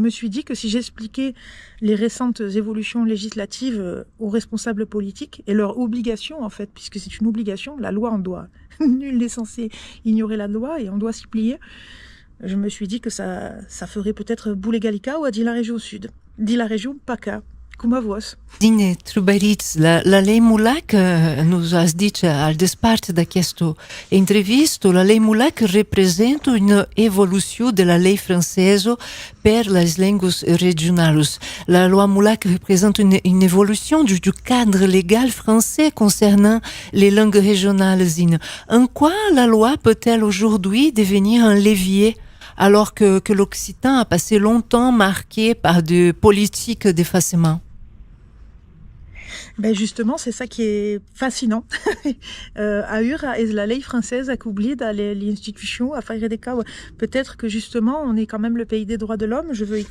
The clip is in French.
me suis dit que si j'expliquais les récentes évolutions législatives aux responsables politiques et leur obligation, en fait, puisque c'est une obligation, la loi, on doit, nul n'est censé ignorer la loi et on doit s'y plier. Je me suis dit que ça ferait peut-être boule égalica ou di la région sud, di la région PACA. Cum a vos? Dine Truberiz, la lei Mulac, nos has dice al despart da questo entrevisto, la lei Mulac representa une évolution de la lei française per les langues régionales. La loi Mulac représente une évolution du cadre légal français concernant les langues régionales. En quoi la loi peut-elle aujourd'hui devenir un levier alors que l'Occitan a passé longtemps marqué par des politiques d'effacement? Ben justement, c'est ça qui est fascinant. Aura est la lei française a oublié l'institution à faire des cas. Peut-être que justement, on est quand même le pays des droits de l'homme. Je veux y